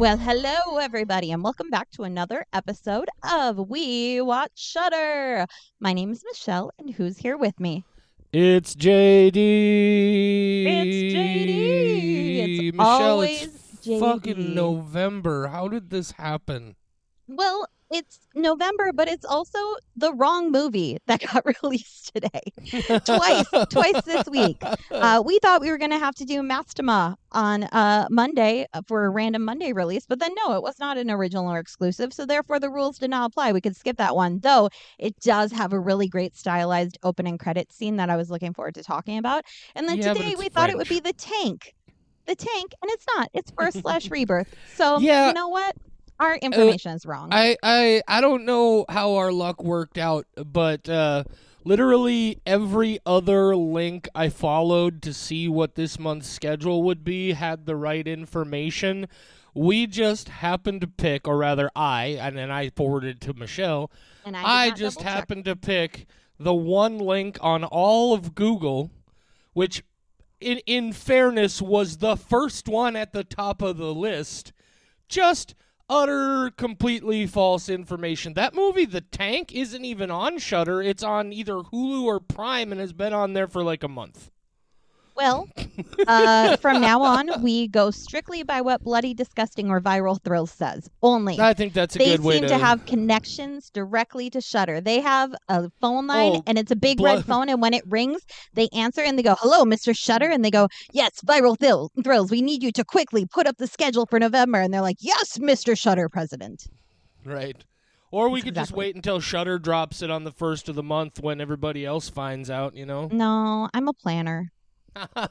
Well, hello, everybody, and welcome back to another episode of We Watch Shudder. My name is Michelle, and who's here with me? It's JD. It's JD. It's Michelle, it's always fucking JD. November. How did this happen? Well, it's November, but it's also the wrong movie that got released today. Twice this week. We thought we were going to have to do Mastema on Monday for a random Monday release, but then no, it was not an original or exclusive, so therefore the rules did not apply. We could skip that one, though it does have a really great stylized opening credit scene that I was looking forward to talking about. And then Yeah, but today it's we thought it would be French. the tank, and it's not. It's birth/rebirth. So Yeah, you know what? Our information is wrong. I don't know how our luck worked out, but literally every other link I followed to see what this month's schedule would be had the right information. We just happened to pick, or rather and then I forwarded to Michelle. And I did not just double-check. happened to pick the one link on all of Google, which in fairness was the first one at the top of the list. Just utter completely false information. That movie, The Tank, isn't even on Shudder. It's on either Hulu or Prime and has been on there for like a month. Well, from now on, we go strictly by what Bloody Disgusting or Viral Thrills says. Only. I think that's a They good way seem to have connections directly to Shudder. They have a phone line, and it's a big red phone, and when it rings, they answer, and they go, "Hello, Mr. Shudder," and they go, "Yes, Viral Thrills, we need you to quickly put up the schedule for November," and they're like, "Yes, Mr. Shudder, President." Right. Or we could just Exactly. wait until Shudder drops it on the first of the month when everybody else finds out, you know? No, I'm a planner. I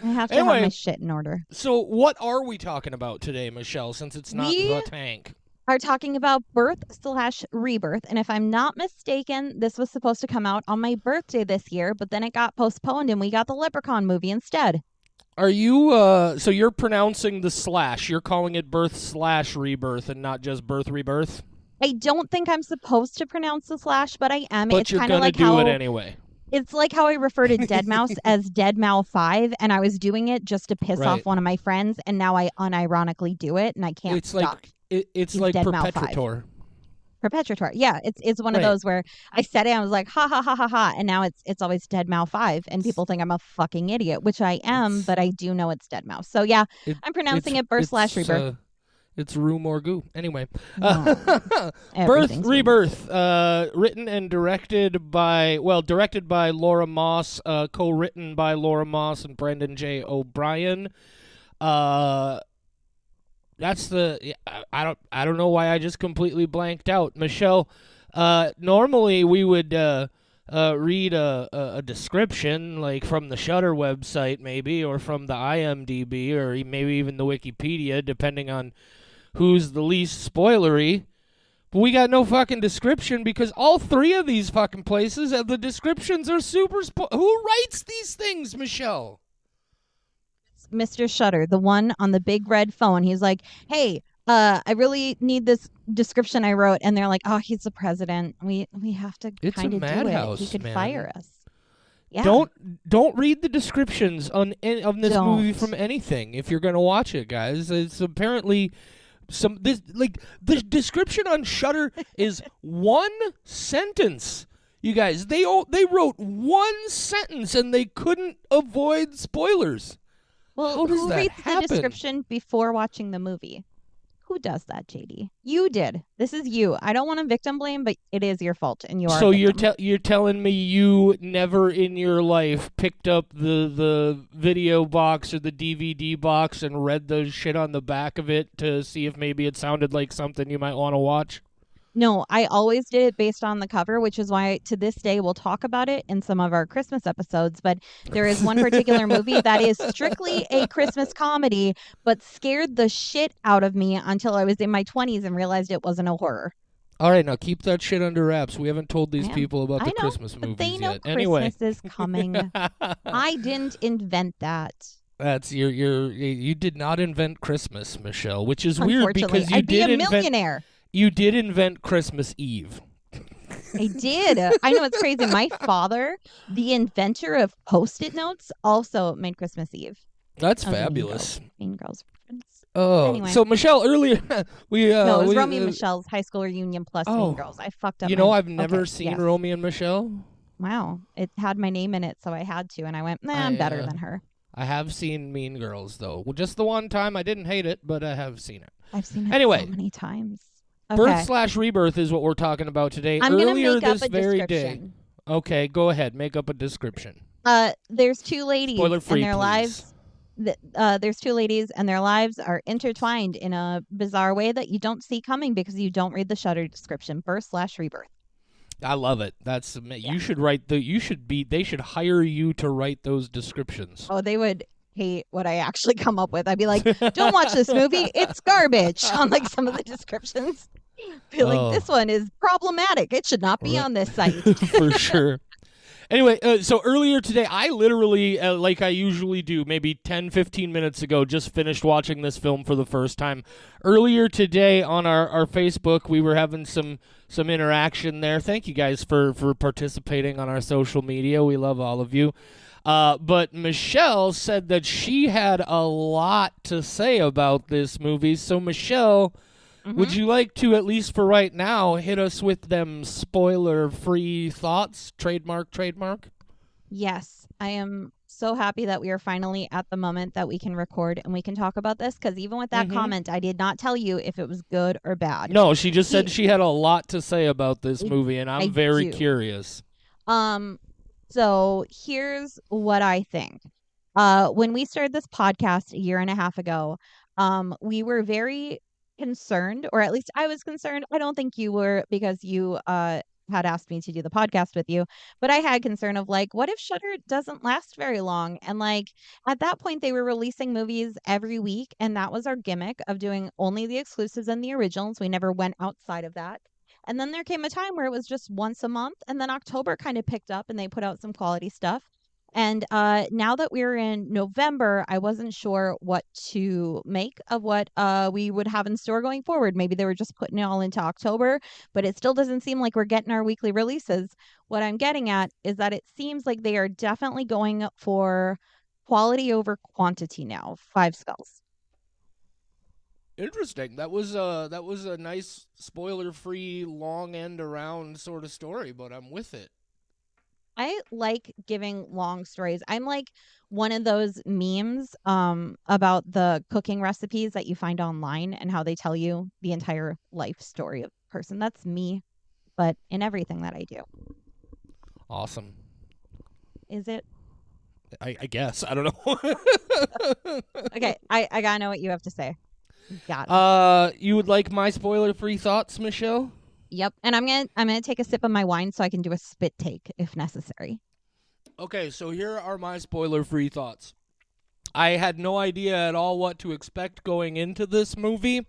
have to have my shit in order. So what are we talking about today, Michelle, since it's not The Tank? Are talking about birth/rebirth, and if I'm not mistaken, this was supposed to come out on my birthday this year, but then it got postponed and we got the Leprechaun movie instead. Are you so you're pronouncing the slash, you're calling it birth/rebirth and not just birth/rebirth? I don't think I'm supposed to pronounce the slash, but I am. But it's you're kind of gonna like do how it anyway. It's like how I refer to Dead Mouse as Dead Mouse 5, and I was doing it just to piss off one of my friends, and now I unironically do it, and I can't stop. It's like Dead Mouse Perpetrator. Perpetrator. Yeah, it's one of those where I said it, I was like, ha ha ha ha ha, and now it's always Dead Mouse 5, and people think I'm a fucking idiot, which I am, but I do know it's Dead Mouse. So yeah, I'm pronouncing it birth/rebirth. It's room or goo. Anyway, Birth/rebirth. Written and directed by Laura Moss, co-written by Laura Moss and Brendan J. O'Brien. That's the I don't know why I just completely blanked out. Michelle, normally we would read a description like from the Shudder website maybe, or from the IMDb, or maybe even the Wikipedia, depending on who's the least spoilery. But we got no fucking description because all three of these fucking places, the descriptions are super Who writes these things, Michelle? Mr. Shudder, the one on the big red phone. He's like, "Hey, I really need this description I wrote," and they're like, "Oh, he's the president. We have to kind of do it. He could fire us." Yeah. Don't read the descriptions on this movie from anything if you're gonna watch it, guys. It's apparently the description on Shudder is one sentence. You guys, they wrote one sentence and they couldn't avoid spoilers. Well, who reads the description before watching the movie? Who does that, JD? You did. This is you. I don't want to victim blame, but it is your fault, and you are. So you're telling me you never in your life picked up the video box or the DVD box and read the shit on the back of it to see if maybe it sounded like something you might want to watch? No, I always did it based on the cover, which is why to this day we'll talk about it in some of our Christmas episodes. But there is one particular movie that is strictly a Christmas comedy, but scared the shit out of me until I was in my 20s and realized it wasn't a horror. All right, now keep that shit under wraps. We haven't told these people about the Christmas movies they know yet. Christmas is coming. I didn't invent that. That's you did not invent Christmas, Michelle, which is weird because I'd be a millionaire. You did invent Christmas Eve. I did. I know, it's crazy. My father, the inventor of Post-it notes, also made Christmas Eve. That's fabulous. Mean Girls reference. Oh, Anyway, so Michelle, earlier we no, it was we Romy and Michelle's high school reunion plus Mean oh, Girls. I fucked up you know my. I've never Okay, seen yes. Romeo and Michelle. Wow, it had my name in it, so I had to, and I went, nah, I'm I better than her. I have seen Mean Girls though. Well, just the one time I didn't hate it, but I have seen it. I've seen it so Anyway, many times. birth Okay, slash rebirth is what we're talking about today. I'm gonna Earlier make up this a very day. description. Okay, go ahead. Make up a description. There's two ladies Spoiler and free, their please. lives. There's two ladies and their lives are intertwined in a bizarre way that you don't see coming because you don't read the Shudder description. Birth slash rebirth. I love it. That's Yeah. you should write the. You should be. They should hire you to write those descriptions. Oh, they would hate what I actually come up with. I'd be like, don't watch this movie. It's garbage on like some of the descriptions. Be like, Oh, this one is problematic. It should not be right. on this site. For sure. Anyway, so earlier today, I literally, like I usually do, maybe 10, 15 minutes ago, just finished watching this film for the first time. Earlier today on our Facebook, we were having some interaction there. Thank you guys for participating on our social media. We love all of you. But Michelle said that she had a lot to say about this movie. So, Michelle, would you like to, at least for right now, hit us with them spoiler-free thoughts? Trademark? Yes, I am so happy that we are finally at the moment that we can record and we can talk about this because even with that Mm-hmm. comment, I did not tell you if it was good or bad. No, she just said He- she had a lot to say about this I, movie, and I I'm very do. curious. Um, so here's what I think. When we started this podcast a year and a half ago, we were very concerned, or at least I was concerned. I don't think you were because you had asked me to do the podcast with you, but I had concern of like, what if Shudder doesn't last very long? And like at that point, they were releasing movies every week, and that was our gimmick of doing only the exclusives and the originals. We never went outside of that. And then there came a time where it was just once a month, and then October kind of picked up and they put out some quality stuff. And now that we're in November, I wasn't sure what to make of what we would have in store going forward. Maybe they were just putting it all into October, but it still doesn't seem like we're getting our weekly releases. What I'm getting at is that it seems like they are definitely going for quality over quantity now. Five skulls. Interesting. That was a nice spoiler-free, long end around sort of story, but I'm with it. I like giving long stories. I'm like one of those memes about the cooking recipes that you find online and how they tell you the entire life story of a person. That's me, but in everything that I do. Awesome. Is it? I guess. I don't know. Okay, I gotta know what you have to say. Got it. You would like my spoiler-free thoughts, Michelle? Yep. And I'm gonna take a sip of my wine so I can do a spit take if necessary. Okay, so here are my spoiler-free thoughts. I had no idea at all what to expect going into this movie.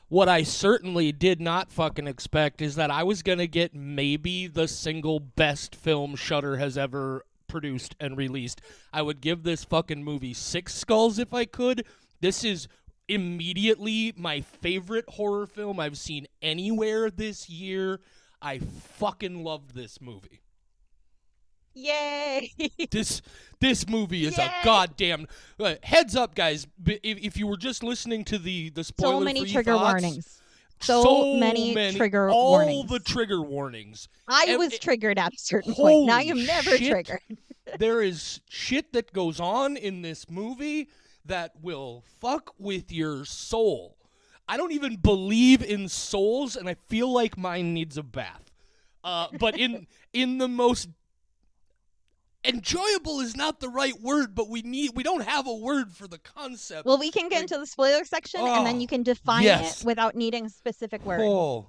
What I certainly did not fucking expect is that I was going to get maybe the single best film Shudder has ever produced and released. I would give this fucking movie 6 skulls if I could. This is immediately my favorite horror film I've seen anywhere this year. I fucking loved this movie. Yay! This movie is Yay! a goddamn heads up, guys. If you were just listening to the spoiler So many free trigger thoughts, warnings. So many trigger all warnings. the trigger warnings. I was triggered at a certain point. Now you're never shit. triggered. There is shit that goes on in this movie that will fuck with your soul. I don't even believe in souls, and I feel like mine needs a bath. But in the most enjoyable is not the right word, but we don't have a word for the concept. Well, we can get into the spoiler section, and then you can define yes. it without needing a specific word. Oh.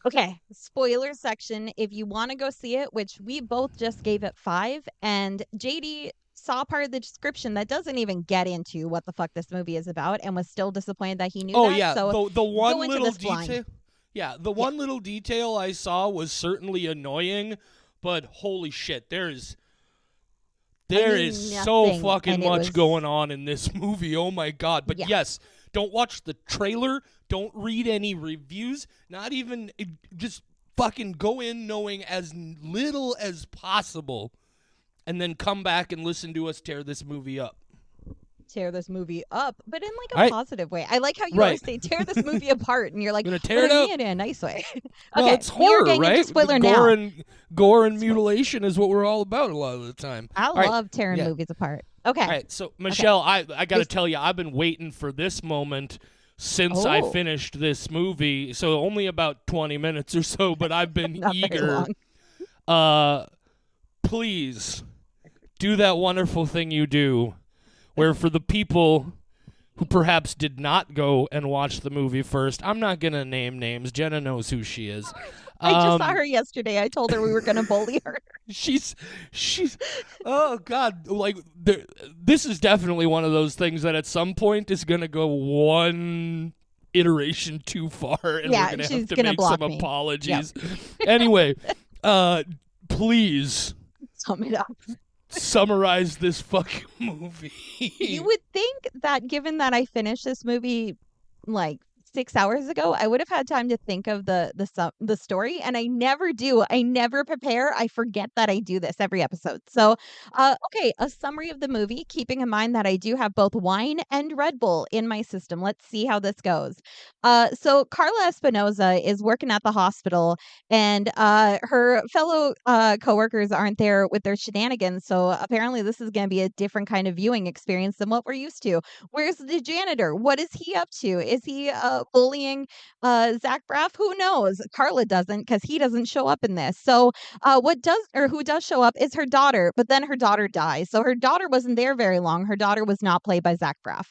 Okay, spoiler section. If you want to go see it, which we both just gave it 5, and JD saw part of the description that doesn't even get into what the fuck this movie is about, and was still disappointed that he knew that. Oh yeah, so the one little detail. Blind. Yeah, the one little detail I saw was certainly annoying, but holy shit, there is so fucking much going on in this movie. Oh my god. But yes, don't watch the trailer, don't read any reviews, not even just fucking go in knowing as little as possible and then come back and listen to us tear this movie up. tear this movie up, but in like a I positive way. I like how you right. always say tear this movie apart, and you're like, Gonna but tear I it up. mean it in a nice way. Well, Okay, it's we are horror, getting into right? The spoiler now. gore and mutilation is what we're all about a lot of the time. I All right. love tearing Yeah. movies apart. All Okay, right. So okay. Michelle, I got to This tell you, I've been waiting for this moment since I oh, finished this movie. So only about 20 minutes or so, but I've been not very eager. long. Uh, please do that wonderful thing you do, where for the people who perhaps did not go and watch the movie first, I'm not gonna name names. Jenna knows who she is. I just saw Um, her yesterday. I told her we were going to bully her. she's she's oh god, like this is definitely one of those things that at some point is gonna go one iteration too far, and we're Yeah, gonna have she's to going to make some block me. Yep. apologies. Anyway, please Sum it up. summarize this fucking movie. You would think that given that I finished this movie like 6 hours ago, I would have had time to think of the story, and I never do. I never prepare. I forget that I do this every episode. So, okay, a summary of the movie, keeping in mind that I do have both wine and Red Bull in my system. Let's see how this goes. So Carla Espinoza is working at the hospital, and her fellow coworkers aren't there with their shenanigans. So apparently, this is going to be a different kind of viewing experience than what we're used to. Where's the janitor? What is he up to? Is he bullying Zach Braff? Who knows? Carla doesn't because he doesn't show up in this. So what does or who does show up is her daughter, but then her daughter dies. So her daughter wasn't there very long. Her daughter was not played by Zach Braff.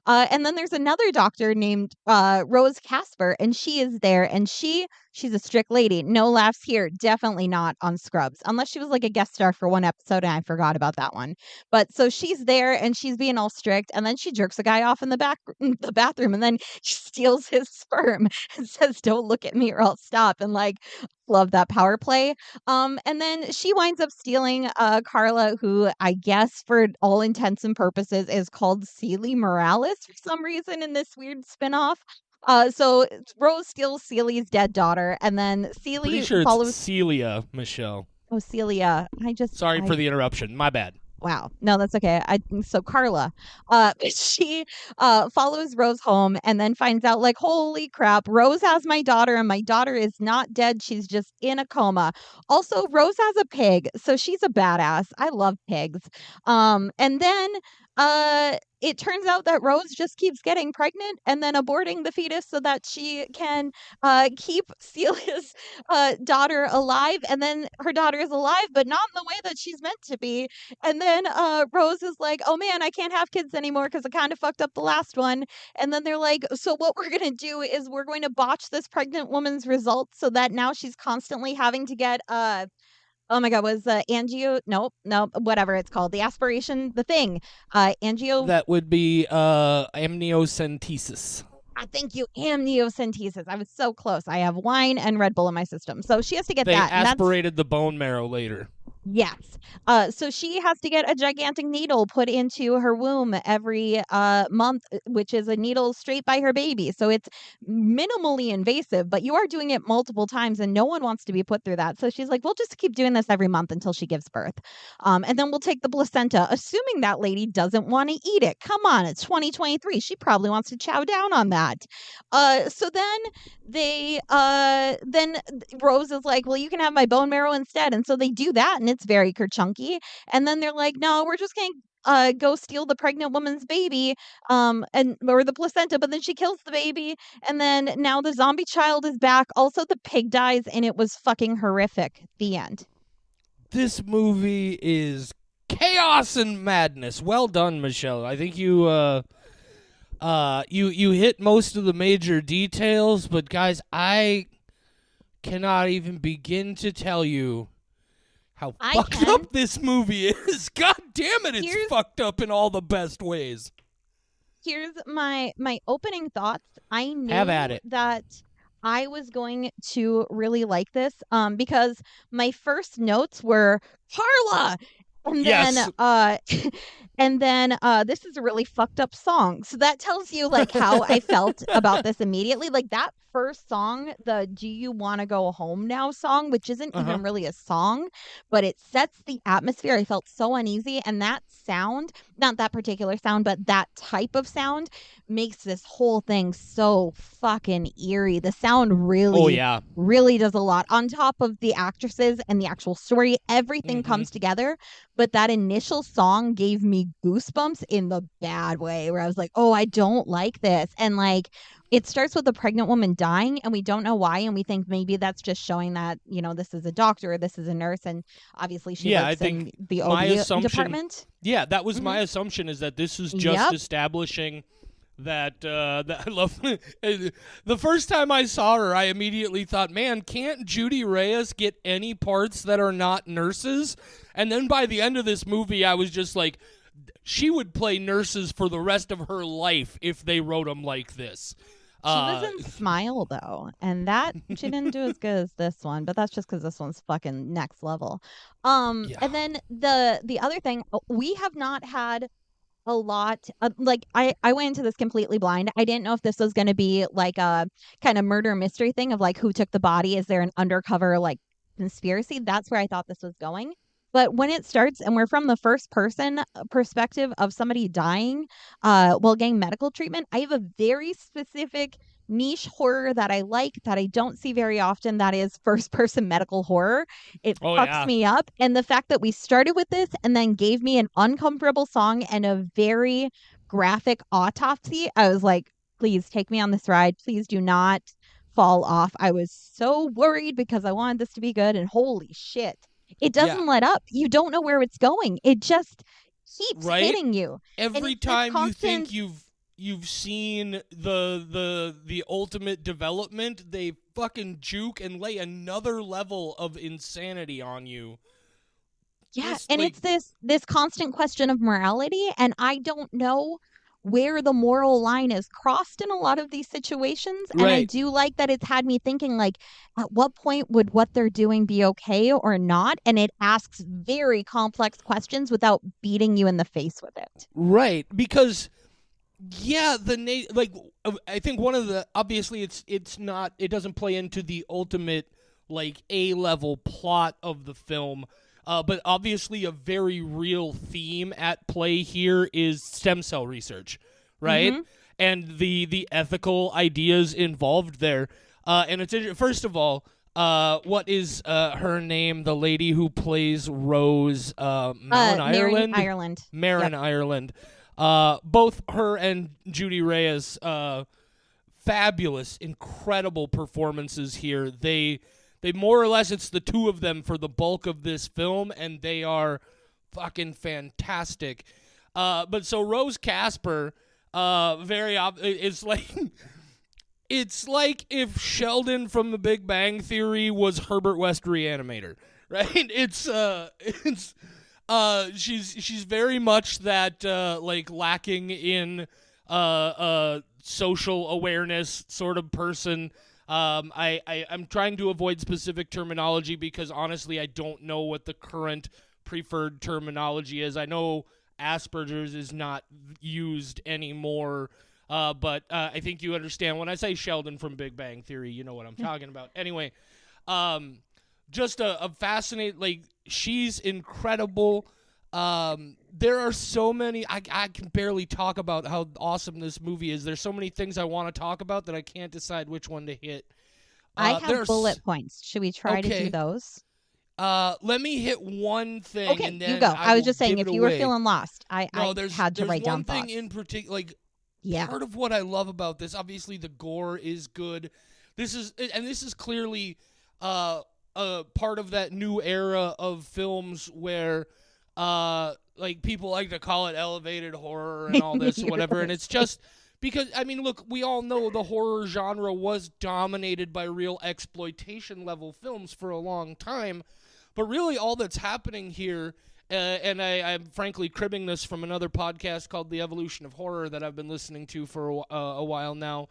And then there's another doctor named Rose Casper, and she is there, and she's a strict lady. No laughs here. Definitely not on Scrubs, unless she was like a guest star for one episode, and I forgot about that one. But so she's there, and she's being all strict, and then she jerks a guy off in the bathroom, and then she steals his sperm and says, "Don't look at me, or I'll stop." And like, love that power play. And then she winds up stealing Carla, who I guess for all intents and purposes is called Celie Morales for some reason in this weird spinoff. So Rose steals Celie's dead daughter, and then Pretty Celie sure it's follows. Celia, Michelle. Oh, Celia. Sorry for the interruption. My bad. Wow. No, that's okay. So Carla, she follows Rose home and then finds out like, holy crap, Rose has my daughter and my daughter is not dead. She's just in a coma. Also, Rose has a pig, so she's a badass. I love pigs. And then it turns out that Rose just keeps getting pregnant and then aborting the fetus so that she can keep Celia's daughter alive, and then her daughter is alive, but not in the way that she's meant to be. And then Rose is like, "Oh man, I can't have kids anymore because I kind of fucked up the last one." And then they're like, "So what we're going to do is we're going to botch this pregnant woman's results so that now she's constantly having to get oh my god, was angio no, whatever it's called. The aspiration, the thing. Angio That would be amniocentesis. thank you, amniocentesis. I was so close. I have wine and Red Bull in my system. So she has to get They that. And that's aspirated the bone marrow later. yes. So she has to get a gigantic needle put into her womb every month, which is a needle straight by her baby. So it's minimally invasive, but you are doing it multiple times, and no one wants to be put through that. So she's like, we'll just keep doing this every month until she gives birth. And then we'll take the placenta, assuming that lady doesn't want to eat it. Come on, it's 2023. She probably wants to chow down on that. So then Rose is like, well, you can have my bone marrow instead. And so they do that, and it's very chunky. And then they're like, no, we're just going to go steal the pregnant woman's baby, and or the placenta, but then she kills the baby, and then now the zombie child is back. Also, the pig dies, and it was fucking horrific. The end. This movie is chaos and madness. Well done, Michelle. I think you hit most of the major details, but guys, I cannot even begin to tell you how I fucked can. up this movie is. God damn it, it's Here's- fucked up in all the best ways. Here's my opening thoughts. I knew Have at it. that I was going to really like this because my first notes were Carla, and Yes. then And then this is a really fucked up song. So that tells you like how I felt about this immediately. Like that first song, the Do You Wanna Go Home Now song, which isn't Uh-huh. even really a song, but it sets the atmosphere. I felt so uneasy. And that sound, not that particular sound, but that type of sound makes this whole thing so fucking eerie. The sound Oh really, yeah. really does a lot. On top of the actresses and the actual story, everything Mm-hmm. comes together. But that initial song gave me goosebumps in the bad way, where I was like, oh, I don't like this. And like, it starts with a pregnant woman dying, and we don't know why. And we think maybe that's just showing that, this is a doctor, this is a nurse. And obviously, she Yeah, I works think in the my OB assumption. department. Yeah, that was Hmm. my assumption, is that this is just Yep. establishing that I love. The first time I saw her, I immediately thought, man, can't Judy Reyes get any parts that are not nurses? And then by the end of this movie, I was just like, she would play nurses for the rest of her life if they wrote them like this. She was Uh, in Smile though, and that she didn't do as good as this one, but that's just because this one's fucking next level. yeah. And then the other thing, we have not had a lot like I went into this completely blind. I didn't know if this was going to be like a kind of murder mystery thing of like who took the body. Is there an undercover like conspiracy? That's where I thought this was going. But when it starts and we're from the first person perspective of somebody dying while getting medical treatment, I have a very specific niche horror that I like that I don't see very often, that is first person medical horror. It Oh fucks yeah. me up. And the fact that we started with this and then gave me an uncomfortable song and a very graphic autopsy, I was like, please take me on this ride. Please do not fall off. I was so worried because I wanted this to be good. And holy shit, it Yeah. doesn't let up. You don't know where it's going. It just keeps Right? hitting you. And Every it's this time you think constant. you've seen the ultimate development, they fucking juke and lay another level of insanity on you. Yeah, Just and like, it's this constant question of morality, and I don't know where the moral line is crossed in a lot of these situations. And I right. do like that it's had me thinking like, at what point would what they're doing be okay or not? And it asks very complex questions without beating you in the face with it. Right, because yeah, like I think one of the, obviously it's not, it doesn't play into the ultimate like A level plot of the film. But obviously a very real theme at play here is stem cell research, right? Mm-hmm. And the ethical ideas involved there. And it's first of all, what is her name? The lady who plays Rose, Malin Marin Ireland, Ireland. Yep. Marin Ireland. Both her and Judy Reyes, fabulous, incredible performances here. They more or less, it's the two of them for the bulk of this film, and they are fucking fantastic. But so Rose Casper, it's like it's like if Sheldon from The Big Bang Theory was Herbert West Reanimator, right? She's very much that like lacking in social awareness sort of person. I'm trying to avoid specific terminology because honestly I don't know what the current preferred terminology is. I know Asperger's is not used anymore. But I think you understand when I say Sheldon from Big Bang Theory, you know what I'm talking about. Anyway, um, just a fascinating, like, she's incredible. There are so many, I can barely talk about how awesome this movie is. There's so many things I want to talk about that I can't decide which one to hit. I have There's, bullet points. Should we try to do okay. those? Let me hit one thing Okay, and you then go. I I was will just saying give it if you were away. feeling lost, I No, I had to there's write down one thing thoughts. in particular, like, Yeah. part of what I love about this, obviously the gore is good. This is clearly part of that new era of films where like people like to call it elevated horror and all this or You're whatever, and right. it's just because, I mean, look, we all know the horror genre was dominated by real exploitation level films for a long time, but really all that's happening here, and I'm frankly cribbing this from another podcast called The Evolution of Horror that I've been listening to for a while now.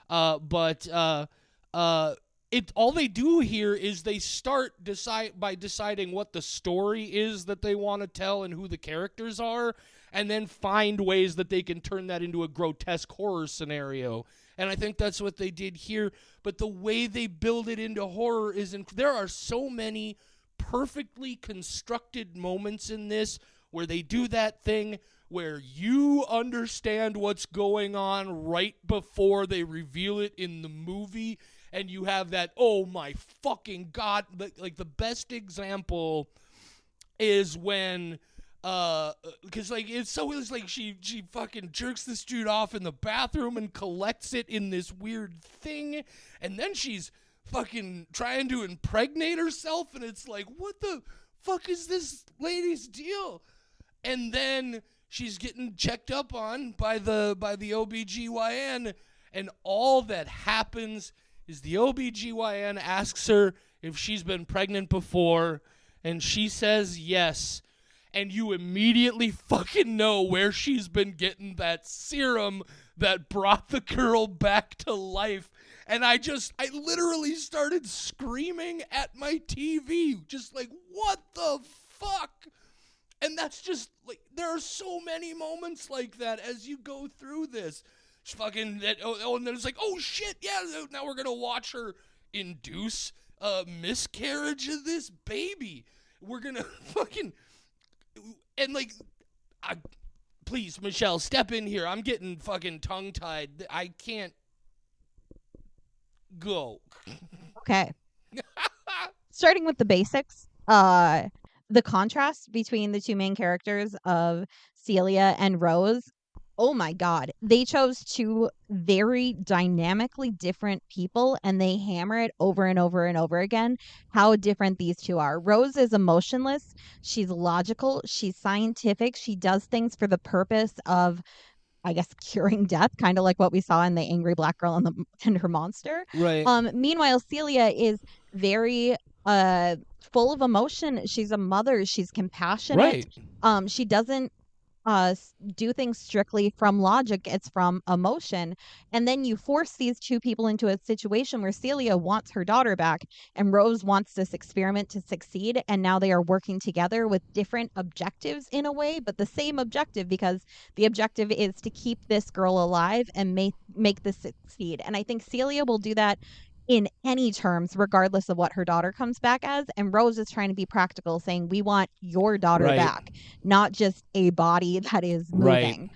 But it all they do here is they start by deciding what the story is that they want to tell and who the characters are, and then find ways that they can turn that into a grotesque horror scenario. And I think that's what they did here. But the way they build it into horror there are so many perfectly constructed moments in this where they do that thing where you understand what's going on right before they reveal it in the movie, and you have that, oh my fucking god. Like the best example is when because like it's like she fucking jerks this dude off in the bathroom and collects it in this weird thing, and then she's fucking trying to impregnate herself, and it's like, what the fuck is this lady's deal? And then she's getting checked up on by the OBGYN, and all that happens is the OBGYN asks her if she's been pregnant before, and she says yes. And you immediately fucking know where she's been getting that serum that brought the girl back to life. And I literally started screaming at my TV, just like, what the fuck? And that's just, like, there are so many moments like that as you go through this. It's fucking, and then it's like, oh shit, yeah, now we're gonna watch her induce a miscarriage of this baby. We're gonna fucking... And like, please, Michelle, step in here. I'm getting fucking tongue-tied. I can't go. Okay. Starting with the basics, the contrast between the two main characters of Celia and Rose. Oh my God. They chose two very dynamically different people, and they hammer it over and over and over again how different these two are. Rose is emotionless. She's logical. She's scientific. She does things for the purpose of, I guess, curing death, kind of like what we saw in The Angry Black Girl and Her Monster. Right. Meanwhile, Celia is very full of emotion. She's a mother. She's compassionate. Right. She doesn't do things strictly from logic. It's from emotion. And then you force these two people into a situation where Celia wants her daughter back and Rose wants this experiment to succeed, and now they are working together with different objectives in a way, but the same objective, because the objective is to keep this girl alive and make this succeed. And I think Celia will do that in any terms, regardless of what her daughter comes back as. And Rose is trying to be practical, saying, we want your daughter Right. back, not just a body that is moving.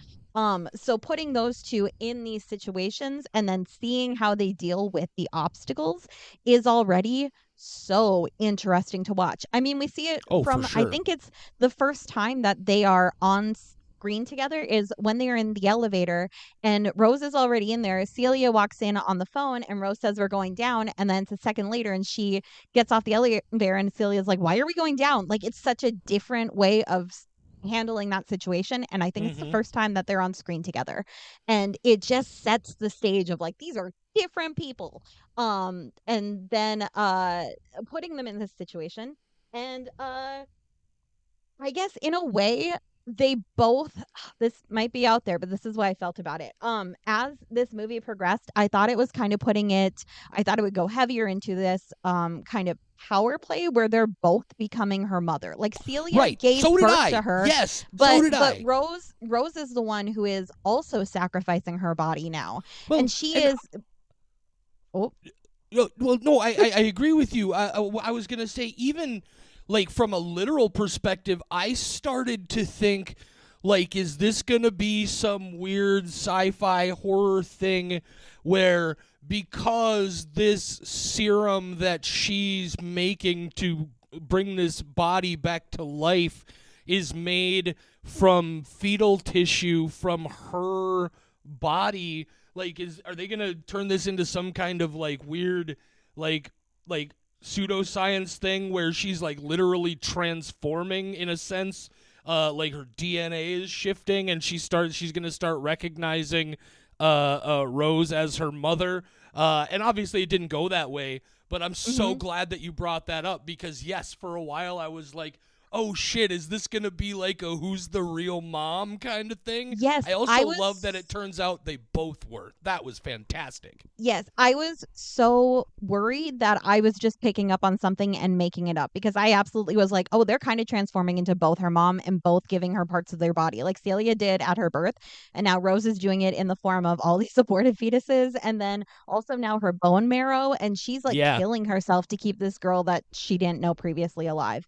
So putting those two in these situations and then seeing how they deal with the obstacles is already so interesting to watch. I mean, we see it from, for sure. I think it's the first time that they are on screen together is when they are in the elevator and Rose is already in there. Celia walks in on the phone and Rose says, we're going down. And then it's a second later and she gets off the elevator and Celia's like, why are we going down? Like, it's such a different way of handling that situation. And I think it's the first time that they're on screen together. And it just sets the stage of like, these are different people. And then putting them in this situation. And I guess in a way, they both, this might be out there, but this is what I felt about it. As this movie progressed, I thought it was kind of I thought it would go heavier into this kind of power play where they're both becoming her mother. Like Celia gave birth to her. Yes, but, so did but I. Rose is the one who is also sacrificing her body now. Well, and she is well, no, I agree with you. I was gonna say, even like from a literal perspective, I started to think, like, is this gonna be some weird sci-fi horror thing where because this serum that she's making to bring this body back to life is made from fetal tissue from her body, like, are they gonna turn this into some kind of like weird like pseudoscience thing where she's like literally transforming in a sense, like her DNA is shifting and she's gonna start recognizing Rose as her mother, and obviously it didn't go that way, but I'm so glad that you brought that up, because yes, for a while I was like, oh shit, is this gonna be like a who's the real mom kind of thing? Yes, I also I love that it was turns out they both were. That was fantastic. Yes, I was so worried that I was just picking up on something and making it up because I absolutely was like, oh, they're kind of transforming into both her mom and both giving her parts of their body, like Celia did at her birth. And now Rose is doing it in the form of all these aborted fetuses. And then also now her bone marrow. And she's like Yeah. killing herself to keep this girl that she didn't know previously alive.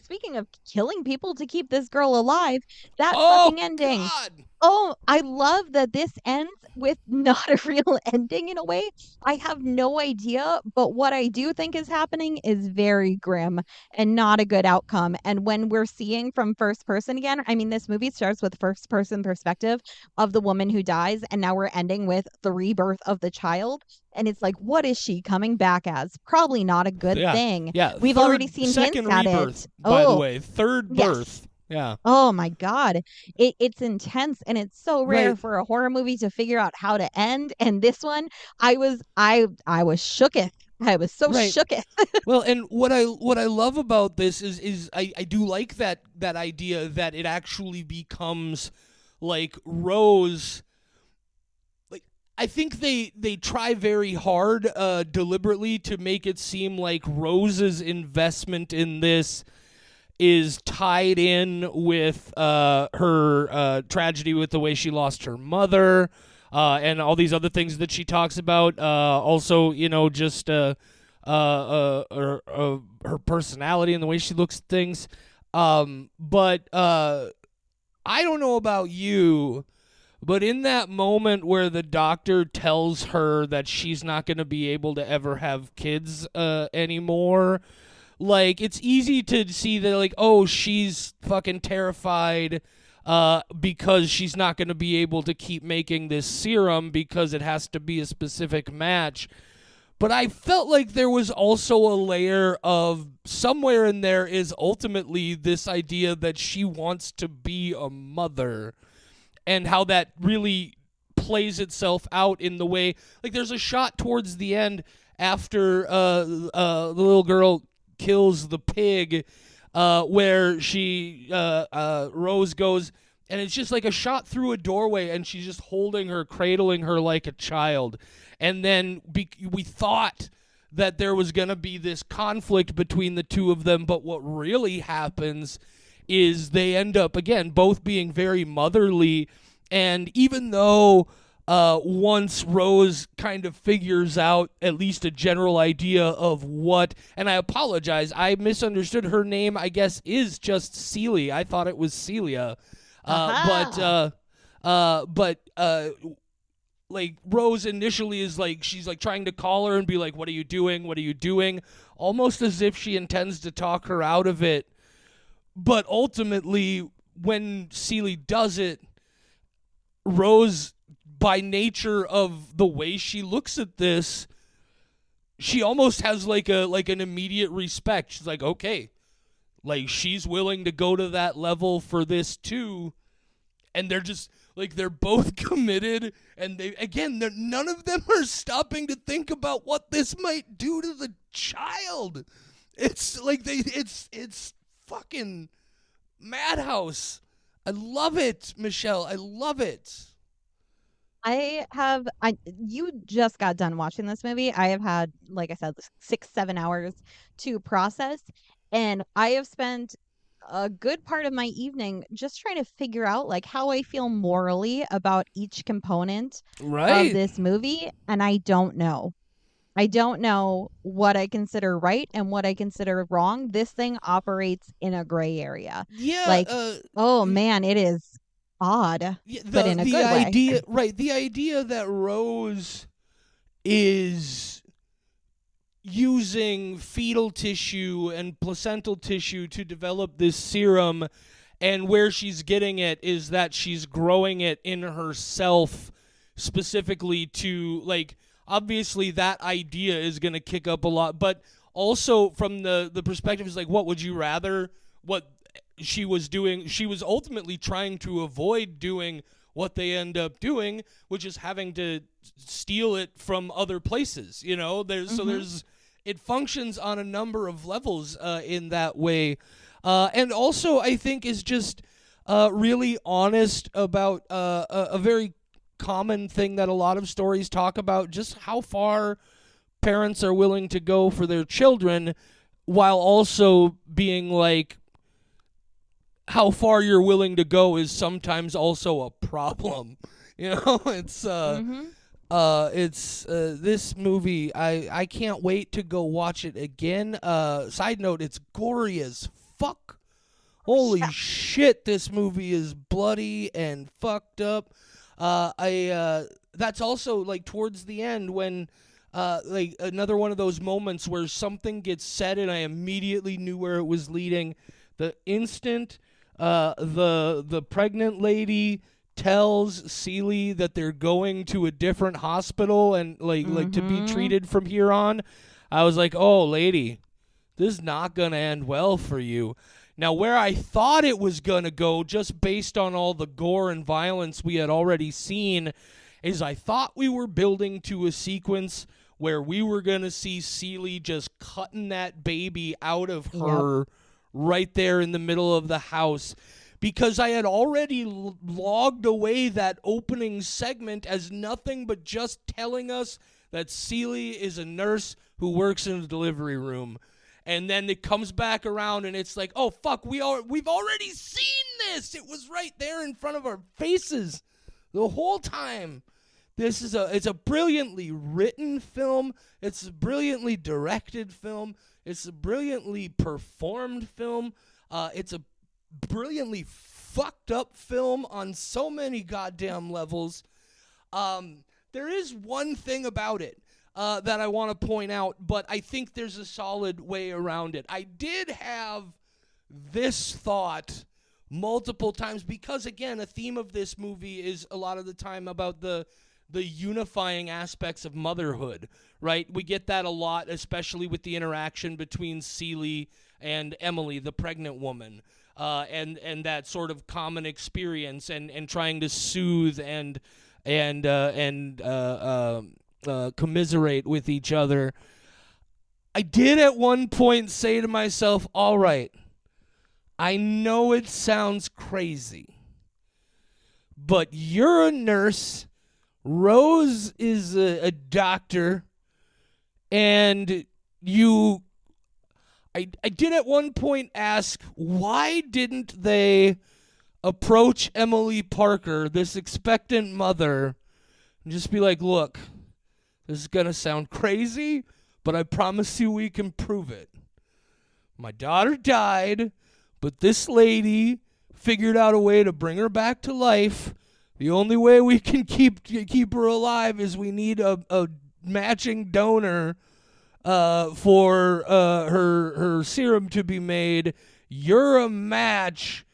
Speaking of killing people to keep this girl alive, that Oh fucking ending. God. Oh, I love that this ends with not a real ending in a way. I have no idea, but what I do think is happening is very grim and not a good outcome. And when we're seeing from first person again, I mean, this movie starts with first person perspective of the woman who dies, and now we're ending with the rebirth of the child. And it's like, what is she coming back as? Probably not a good Yeah. thing. Yeah. We've already Third, seen hints second at rebirth, it. by the Oh, way. Third yes. birth. Yeah. Oh my God. It's intense and it's so rare Right. for a horror movie to figure out how to end. And this one, I was shooketh. I was so Right. shooketh. Well, and what I love about this is I do like that idea that it actually becomes like Rose. Like, I think they try very hard deliberately to make it seem like Rose's investment in this is tied in with her tragedy with the way she lost her mother, and all these other things that she talks about. Also, just her personality and the way she looks at things. But I don't know about you, but in that moment where the doctor tells her that she's not going to be able to ever have kids anymore, like, it's easy to see that, like, oh, she's fucking terrified because she's not going to be able to keep making this serum because it has to be a specific match. But I felt like there was also a layer of somewhere in there is ultimately this idea that she wants to be a mother, and how that really plays itself out in the way, like, there's a shot towards the end after the little girl kills the pig, where she Rose goes, and it's just like a shot through a doorway, and she's just holding her, cradling her like a child. And then we thought that there was going to be this conflict between the two of them, but what really happens is they end up, again, both being very motherly. And even though once Rose kind of figures out at least a general idea of what, and I apologize, I misunderstood her name, I guess is just Celia. I thought it was Celia. Aha. But like, Rose initially is like, she's like trying to call her and be like, what are you doing? What are you doing? Almost as if she intends to talk her out of it. But ultimately, when Celia does it, Rose, by nature of the way she looks at this, she almost has like an immediate respect. She's like, okay, like, she's willing to go to that level for this too. And they're just like, they're both committed, and none of them are stopping to think about what this might do to the child. It's like it's fucking madhouse. I love it, Michelle. I love it. You just got done watching this movie. I have had, like I said, 6, 7 hours to process, and I have spent a good part of my evening just trying to figure out like how I feel morally about each component of Right. this movie, and I don't know. I don't know what I consider right and what I consider wrong. This thing operates in a gray area. Yeah. Like, oh man, it is odd, Yeah, but the in a the good way. idea, right? The idea that Rose is using fetal tissue and placental tissue to develop this serum, and where she's getting it is that she's growing it in herself specifically to, like, obviously that idea is going to kick up a lot, but also from the perspective is like, what would you rather? What she was doing, she was ultimately trying to avoid doing what they end up doing, which is having to steal it from other places. There's so Hmm. there's it functions on a number of levels in that way. and also I think is just really honest about a very common thing that a lot of stories talk about, just how far parents are willing to go for their children, while also being like, how far you're willing to go is sometimes also a problem. Mm-hmm. It's this movie. I can't wait to go watch it again. Side note, it's gory as fuck. Holy Yeah. shit, this movie is bloody and fucked up. I That's also like towards the end when like another one of those moments where something gets said and I immediately knew where it was leading. The instant the pregnant lady tells Celie that they're going to a different hospital and like to be Mm-hmm. treated from here on, I was like, "Oh, lady, this is not going to end well for you." Now, where I thought it was going to go, just based on all the gore and violence we had already seen, is I thought we were building to a sequence where we were going to see Celie just cutting that baby out of Yep. her right there in the middle of the house. Because I had already logged away that opening segment as nothing but just telling us that Celie is a nurse who works in a delivery room. And then it comes back around and it's like, oh fuck, we've already seen this. It was right there in front of our faces the whole time. It's a brilliantly written film. It's a brilliantly directed film. It's a brilliantly performed film. It's a brilliantly fucked up film on so many goddamn levels. There is one thing about it that I want to point out, but I think there's a solid way around it. I did have this thought multiple times because, again, a theme of this movie is a lot of the time about the unifying aspects of motherhood, right? We get that a lot, especially with the interaction between Celie and Emily, the pregnant woman, and that sort of common experience and trying to soothe and commiserate with each other. I did at one point say to myself, all right, I know it sounds crazy, but you're a nurse, Rose is a doctor, and I did at one point ask, why didn't they approach Emily Parker, this expectant mother, and just be like, look, this is going to sound crazy, but I promise you we can prove it. My daughter died, but this lady figured out a way to bring her back to life. The only way we can keep her alive is we need a matching donor for her serum to be made. You're a match.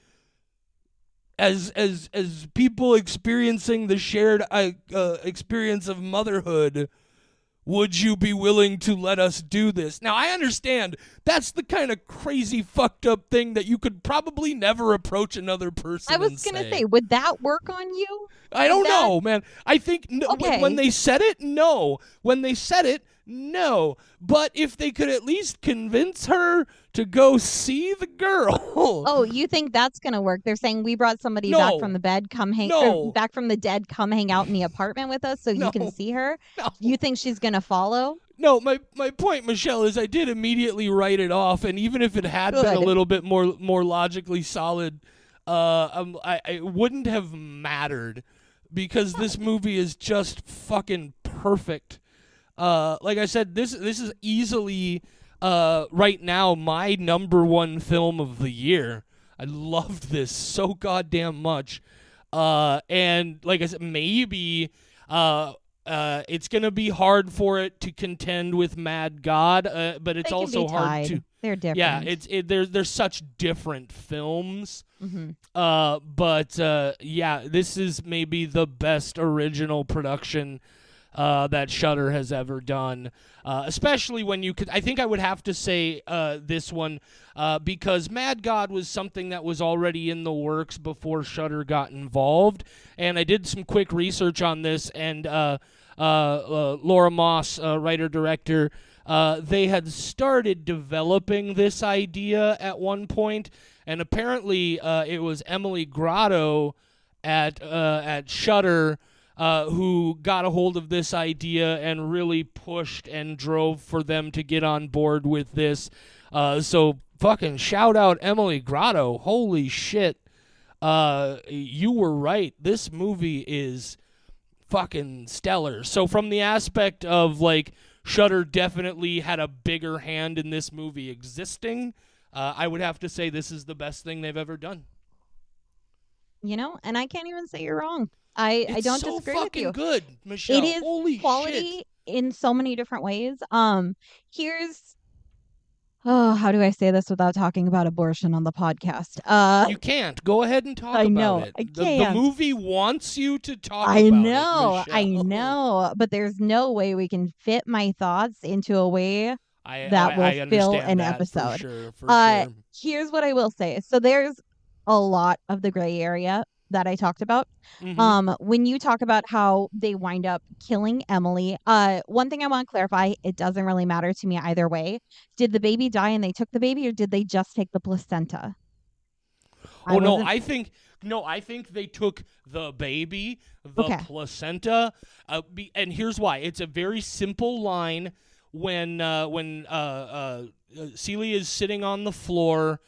As people experiencing the shared experience of motherhood, would you be willing to let us do this? Now, I understand that's the kind of crazy, fucked up thing that you could probably never approach another person I and was gonna say. say, would that work on you? I Would don't that? know, man. I think Okay. when they said it, no. When they said it, no. But if they could at least convince her to go see the girl. Oh, you think that's gonna work? They're saying we brought somebody back from No. the bed, No. back from the dead, come hang out in the apartment with us so No. you can see her. No. You think she's gonna follow? No, my point, Michelle, is I did immediately write it off, and even if it had been a Good. little bit more logically solid, it wouldn't have mattered because this movie is just fucking perfect. Like I said, this is easily right now my number one film of the year. I loved this so goddamn much, and like I said, maybe it's gonna be hard for it to contend with Mad God, but it's They can also be hard tied. to. They're different. Yeah, they're such different films. Mhm. But yeah, this is maybe the best original production that Shudder has ever done. Especially when you could, I think I would have to say this one because Mad God was something that was already in the works before Shudder got involved, and I did some quick research on this, and Laura Moss, writer director. they had started developing this idea at one point, and apparently it was Emily Grotto at Shudder who got a hold of this idea and really pushed and drove for them to get on board with this. So fucking shout out Emily Grotto. Holy shit. You were right. This movie is fucking stellar. So from the aspect of like Shudder definitely had a bigger hand in this movie existing, I would have to say this is the best thing they've ever done. And I can't even say you're wrong. I It's don't so disagree with fucking you. good, It Michelle. is Holy shit. quality in so many different ways. Here's how do I say this without talking about abortion on the podcast? You can't. Go ahead and talk I about know it. I The can't. movie wants you to talk about it, I Michelle. know, but there's no way we can fit my thoughts into a way that will I fill understand an that for episode. sure, for sure. Here's what I will say. So there's a lot of the gray area that I talked about. Mm-hmm. When you talk about how they wind up killing Emily, one thing I want to clarify, it doesn't really matter to me either way. Did the baby die and they took the baby, or did they just take the placenta? I Oh no, wasn't I think they took the baby, the okay. placenta, and here's why. It's a very simple line when Celia is sitting on the floor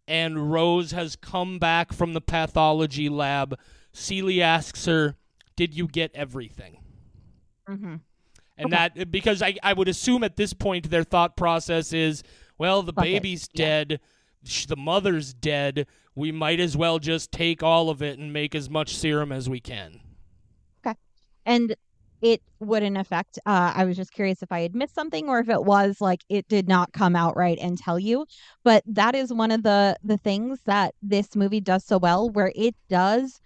and Rose has come back from the pathology lab. Celia asks her, "Did you get everything?" Mm-hmm. And Okay. that, because I would assume at this point their thought process is, well, the Fuck it. baby's Yeah. dead, the mother's dead. We might as well just take all of it and make as much serum as we can. Okay. And it wouldn't affect, I was just curious if I had missed something or if it was like it did not come out right and tell you. But that is one of the things that this movie does so well, where it does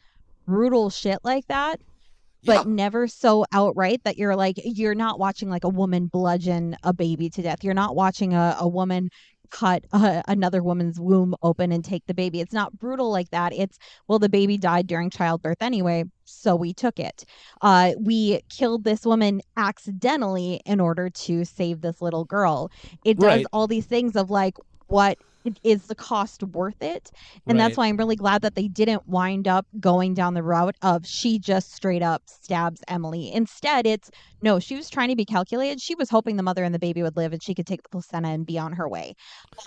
brutal shit like that, Yeah, but never so outright that you're not watching like a woman bludgeon a baby to death. You're not watching a woman cut another woman's womb open and take the baby. It's not brutal like that. It's, well, the baby died during childbirth anyway, so we took it. We killed this woman accidentally in order to save this little girl. It does right, all these things of like, what is the cost worth it? And that's right, why I'm really glad that they didn't wind up going down the route of she just straight up stabs Emily. Instead, it's no, she was trying to be calculated. She was hoping the mother and the baby would live and she could take the placenta and be on her way.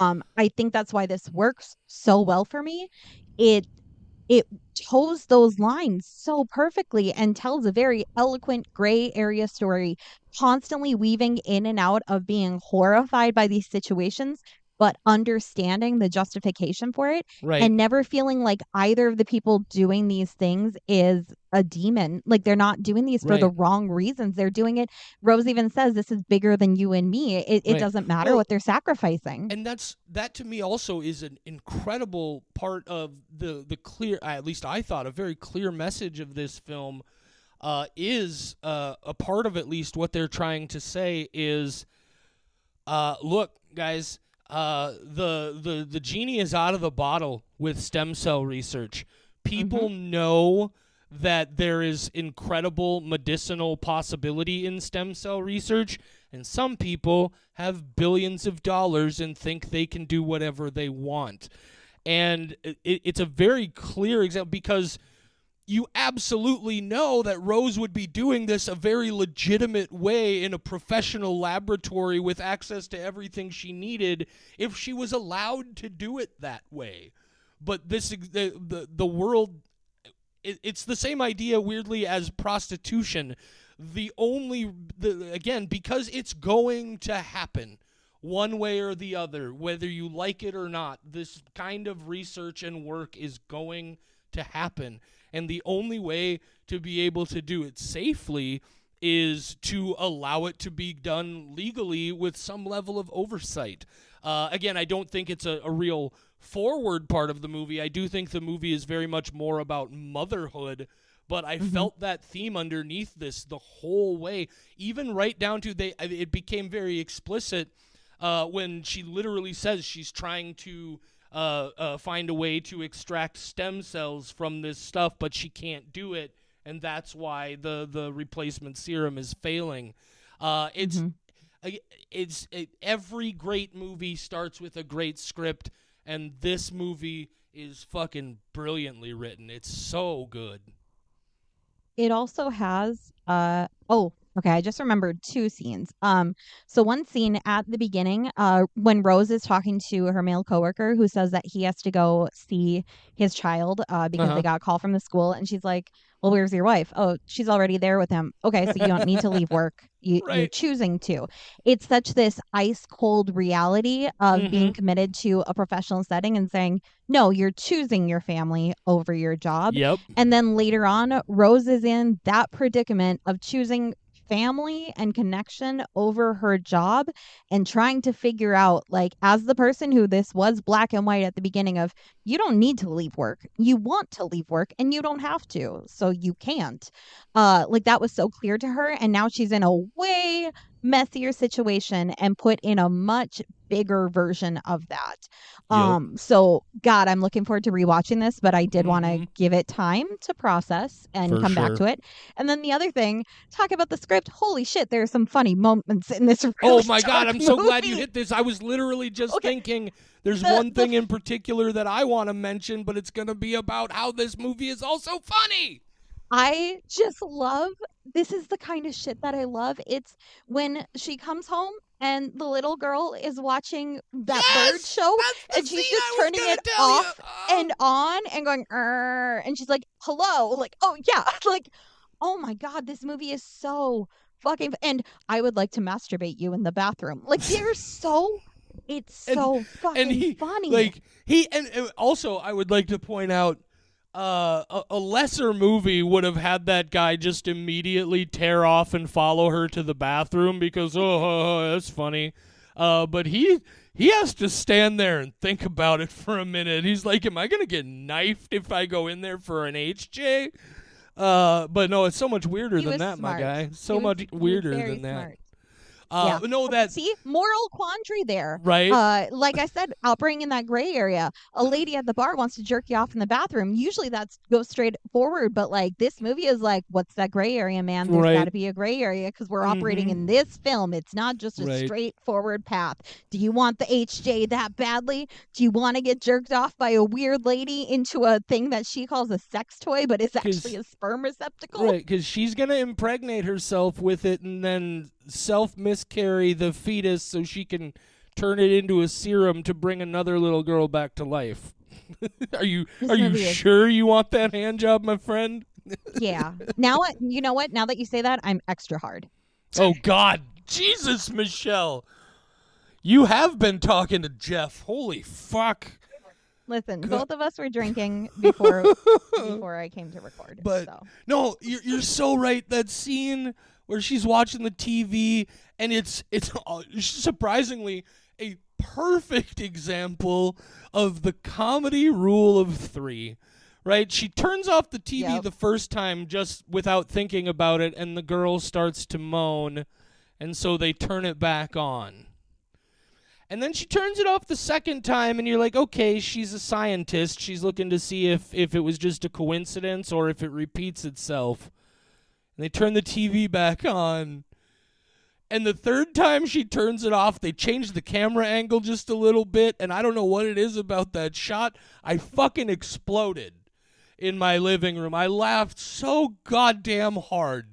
I think that's why this works so well for me. It it toes those lines so perfectly and tells a very eloquent gray area story, constantly weaving in and out of being horrified by these situations, but understanding the justification for it right, and never feeling like either of the people doing these things is a demon. Like they're not doing these for the right, wrong reasons. They're doing it. Rose even says, this is bigger than you and me. It right. doesn't matter Well, what they're sacrificing. and that to me also is an incredible part of the clear, at least I thought, a very clear message of this film is a part of at least what they're trying to say is, look, guys, the genie is out of the bottle with stem cell research. Hmm. People know that there is incredible medicinal possibility in stem cell research, and some people have billions of dollars and think they can do whatever they want. And it's a very clear example because you absolutely know that Rose would be doing this a very legitimate way in a professional laboratory with access to everything she needed if she was allowed to do it that way. But the world, it's the same idea weirdly as prostitution. Again, because it's going to happen one way or the other, whether you like it or not, this kind of research and work is going to happen. And the only way to be able to do it safely is to allow it to be done legally with some level of oversight. Again, I don't think it's a real forward part of the movie. I do think the movie is very much more about motherhood, but I Hmm. felt that theme underneath this the whole way, even right down to it became very explicit when she literally says she's trying to find a way to extract stem cells from this stuff, but she can't do it, and that's why the replacement serum is failing. It's Hmm. every great movie starts with a great script, and this movie is fucking brilliantly written. It's so good. It also has oh, okay, I just remembered two scenes. So one scene at the beginning, when Rose is talking to her male coworker who says that he has to go see his child because they Uh got a call from the school, and she's like, "Well, where's your wife?" "Oh, she's already there with him." "Okay, so you don't need to huh. leave work. You're Right. choosing to." It's such this ice cold reality of being Mm-hmm. committed to a professional setting and saying, "No, you're choosing your family over your job." Yep. And then later on, Rose is in that predicament of choosing family and connection over her job and trying to figure out, like, as the person who this was black and white at the beginning of, you don't need to leave work. You want to leave work and you don't have to. So you can't. Like that was so clear to her. And now she's in a way messier situation and put in a much bigger version of that. Yep. So God, I'm looking forward to rewatching this, but I did want to Mm-hmm. give it time to process and For come back sure. to it. And then the other thing, talk about the script. Holy shit, there are some funny moments in this Oh really my god, dark I'm so glad you movie. hit this. I was literally just Okay, thinking there's the one the thing in particular that I want to mention, but it's going to be about how this movie is also funny. I just love, this is the kind of shit that I love. It's when she comes home and the little girl is watching that bird Yes! show That's the and she's scene just I was turning going it to tell you. off and on and going and she's like, "Hello." Like, "Oh yeah." Like, oh my god, this movie is so fucking and I would like to masturbate you in the bathroom. Like, they're so, it's and so and fucking he funny. like he and also I would like to point out a lesser movie would have had that guy just immediately tear off and follow her to the bathroom because that's funny. But he has to stand there and think about it for a minute. He's like, "Am I gonna get knifed if I go in there for an HJ?" But no, it's so much weirder He than was that, my smart. guy. So much He was weirder very than that. smart. Yeah. No, that See, moral quandary there. right. Like I said, I'll bring in that gray area. A lady at the bar wants to jerk you off in the bathroom. Usually that's goes straight forward, but like this movie is like, what's that gray area, man? There's got Right. to be a gray area because we're operating in Mm-hmm. this film. It's not just a Right. straightforward path. Do you want the HJ that badly? Do you want to get jerked off by a weird lady into a thing that she calls a sex toy, but is actually Because a sperm receptacle? right, because she's gonna impregnate herself with it and then self miscarry the fetus so she can turn it into a serum to bring another little girl back to life. are you This are you movie is, sure you want that hand job, my friend? yeah. Now, you know what? Now that you say that, I'm extra hard. Oh God, Jesus, Michelle, you have been talking to Jeff. Holy fuck. Listen, God. both of us were drinking before I came to record. But So no, you're so right. That scene where she's watching the TV and it's surprisingly a perfect example of the comedy rule of three. Right? She turns off the TV yep. the first time just without thinking about it, and the girl starts to moan, and so they turn it back on. And then she turns it off the second time, and you're like, okay, she's a scientist. She's looking to see if it was just a coincidence or if it repeats itself. And they turn the TV back on. And the third time she turns it off, they change the camera angle just a little bit. And I don't know what it is about that shot. I fucking exploded in my living room. I laughed so goddamn hard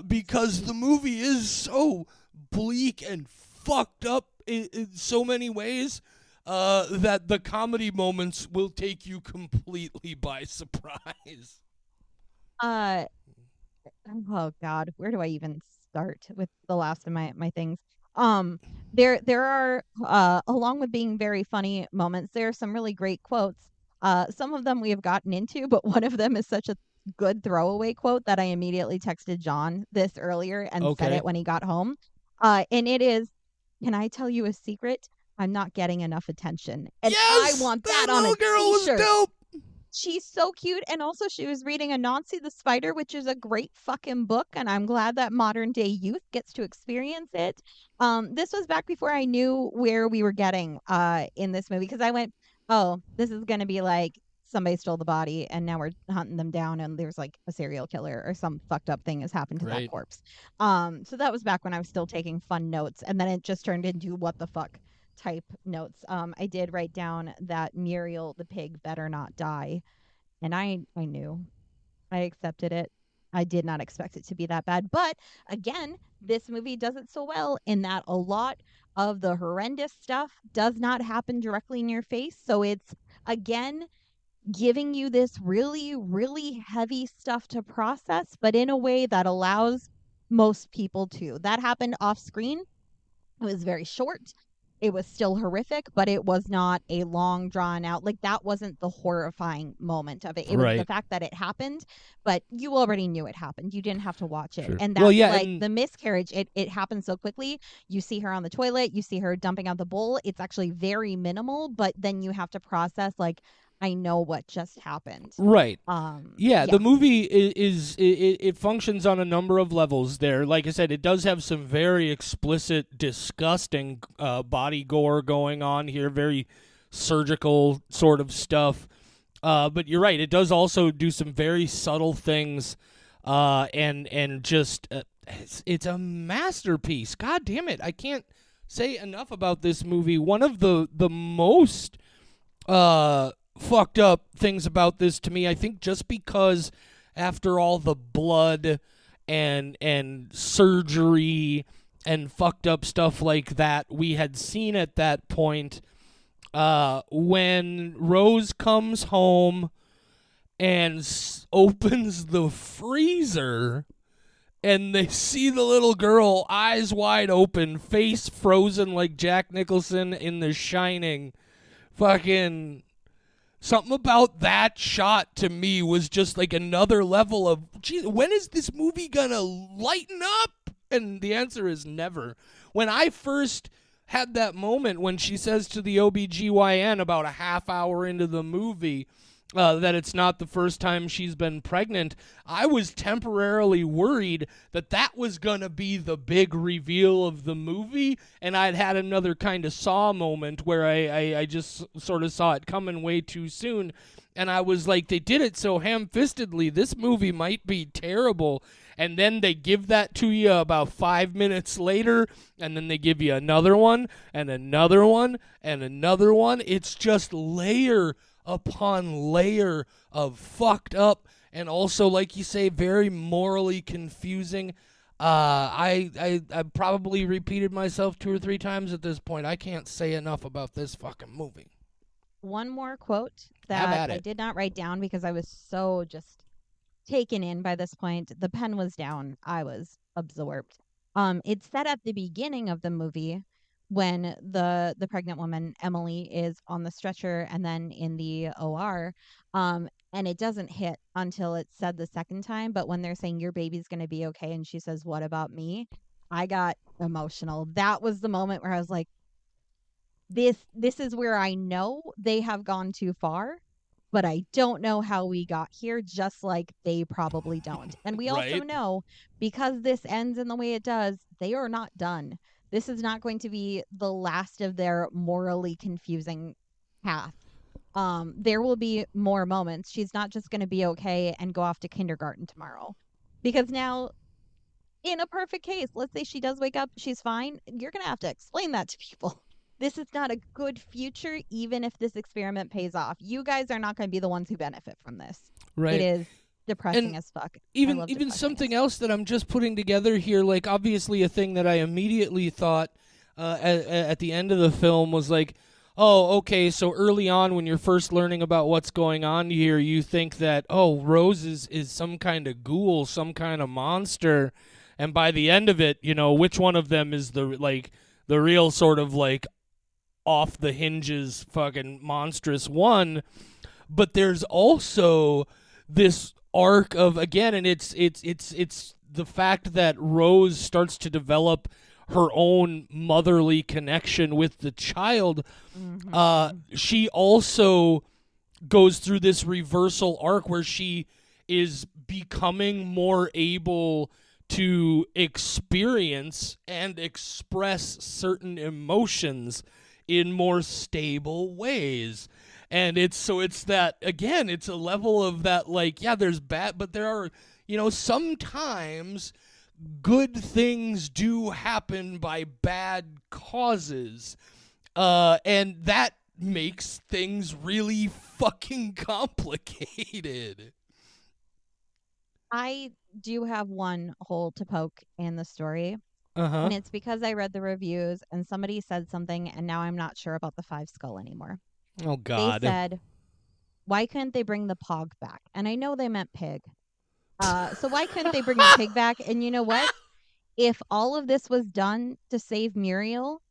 because the movie is so bleak and fucked up in so many ways that the comedy moments will take you completely by surprise. Uh oh god, where do I even start with the last of my things? Um there are along with being very funny moments, there are some really great quotes. Some of them we have gotten into, but one of them is such a good throwaway quote that I immediately texted John this earlier and said Okay. it when he got home. And it is, "Can I tell you a secret? I'm not getting enough attention." And I Yes! want That that on a little girl was t-shirt. dope! She's so cute. And also, she was reading Anansi the Spider, which is a great fucking book. And I'm glad that modern day youth gets to experience it. This was back before I knew where we were getting in this movie because I went, oh, this is going to be like somebody stole the body and now we're hunting them down and there's like a serial killer or some fucked up thing has happened to that Right. corpse. So that was back when I was still taking fun notes, and then it just turned into what the fuck type notes. I did write down that Muriel the pig better not die, and I knew. I accepted it. I did not expect it to be that bad. But again, this movie does it so well in that a lot of the horrendous stuff does not happen directly in your face. So it's, again, giving you this really, really heavy stuff to process, but in a way that allows most people to. That happened off screen. It was very short. It was still horrific, but it was not a long drawn out. Like, that wasn't the horrifying moment of it. It was the Right. fact that it happened, but you already knew it happened. You didn't have to watch it. Sure. And Well, that's yeah, like and the miscarriage. It happened so quickly. You see her on the toilet, you see her dumping out the bowl. It's actually very minimal, but then you have to process like, I know what just happened. right. Yeah, the Yeah. movie it functions on a number of levels there. Like I said, it does have some very explicit, disgusting body gore going on here, very surgical sort of stuff. But you're right, it does also do some very subtle things, and just it's a masterpiece. God damn it, I can't say enough about this movie. One of the most fucked up things about this to me, I think, just because after all the blood and surgery and fucked up stuff like that we had seen at that point, when Rose comes home and opens the freezer and they see the little girl, eyes wide open, face frozen like Jack Nicholson in The Shining, fucking something about that shot to me was just like another level of, geez, when is this movie gonna lighten up? And the answer is never. When I first had that moment when she says to the OBGYN about a half hour into the movie, that it's not the first time she's been pregnant, I was temporarily worried that that was going to be the big reveal of the movie, and I'd had another kind of Saw moment where I just sort of saw it coming way too soon, and I was like, they did it so ham-fistedly, this movie might be terrible, and then they give that to you about 5 minutes later, and then they give you another one, and another one, and another one. It's just layer upon layer of fucked up and also, like you say, very morally confusing. I probably repeated myself 2 or 3 times at this point. I can't say enough about this fucking movie. One more quote Have that at I it. did not write down because I was so just taken in by this point. The pen was down. I was absorbed. It's said at the beginning of the movie when the pregnant woman Emily is on the stretcher and then in the OR. And it doesn't hit until it's said the second time. But when they're saying your baby's gonna be okay, and she says, "What about me?" I got emotional. That was the moment where I was like, this is where I know they have gone too far, but I don't know how we got here, just like they probably don't. And we also Right? know, because this ends in the way it does, they are not done. This is not going to be the last of their morally confusing path. There will be more moments. She's not just going to be okay and go off to kindergarten tomorrow. Because now, in a perfect case, let's say she does wake up, she's fine. You're going to have to explain that to people. This is not a good future, even if this experiment pays off. You guys are not going to be the ones who benefit from this. It Right. is And depressing as fuck. I even love even depressing as something fuck. else that I'm just putting together here, like obviously a thing that I immediately thought at the end of the film was like, oh, okay, so early on when you're first learning about what's going on here, you think that, oh, Rose is some kind of ghoul, some kind of monster, and by the end of it, which one of them is the real sort of like off the hinges fucking monstrous one. But there's also this arc of, again, and it's the fact that Rose starts to develop her own motherly connection with the child. She also goes through this reversal arc where she is becoming more able to experience and express certain emotions in more stable ways. And it's that, again, it's a level of that, like, yeah, there's bad, but there are, sometimes good things do happen by bad causes. And that makes things really fucking complicated. I do have one hole to poke in the story, Uh-huh. and it's because I read the reviews and somebody said something, and now I'm not sure about the five skull anymore. Oh They God. said, why couldn't they bring the pog back? And I know they meant pig. So why couldn't they bring the pig back? And you know what? If all of this was done to save Muriel,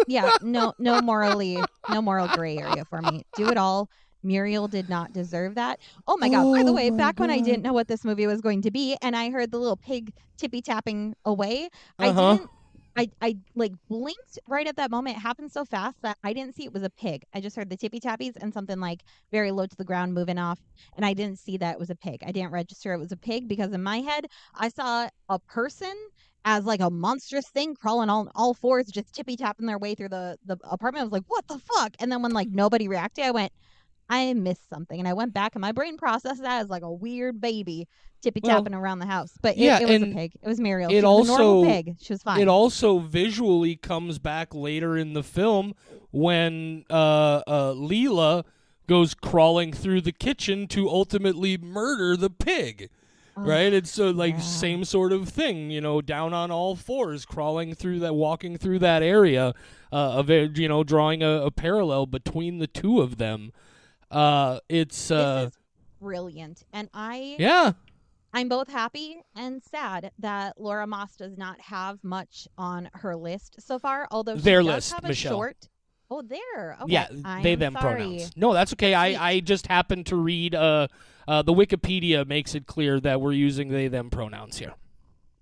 yeah, no moral gray area for me. Do it all. Muriel did not deserve that. Oh my god, by the Oh way, my back when I God. didn't know what this movie was going to be and I heard the little pig tippy tapping away, I Uh-huh. didn't I like blinked right at that moment. It happened so fast that I didn't see it was a pig. I just heard the tippy tappies and something like very low to the ground moving off, and I didn't see that it was a pig. I didn't register it was a pig because in my head I saw a person as like a monstrous thing crawling on all fours, just tippy tapping their way through the apartment. I was like, what the fuck? And then when like nobody reacted, I went, I missed something. And I went back and my brain processed that as like a weird baby tippy Well, tapping around the house. But yeah, it was a and pig. It was Muriel. it She was a normal also pig. She was it fine. also visually comes back later in the film when Leela goes crawling through the kitchen to ultimately murder the pig. Oh, Right? It's like yeah. same sort of thing, down on all fours, crawling through that, walking through that area, of it, drawing a parallel between the two of them. It's This is brilliant. And yeah, I'm both happy and sad that Laura Moss does not have much on her list so far, although she their does list, have a Michelle. short. Oh, there. Yeah, Okay. I they am them sorry. pronouns. No, that's okay. Sweet. I just happened to read the Wikipedia makes it clear that we're using they them pronouns here.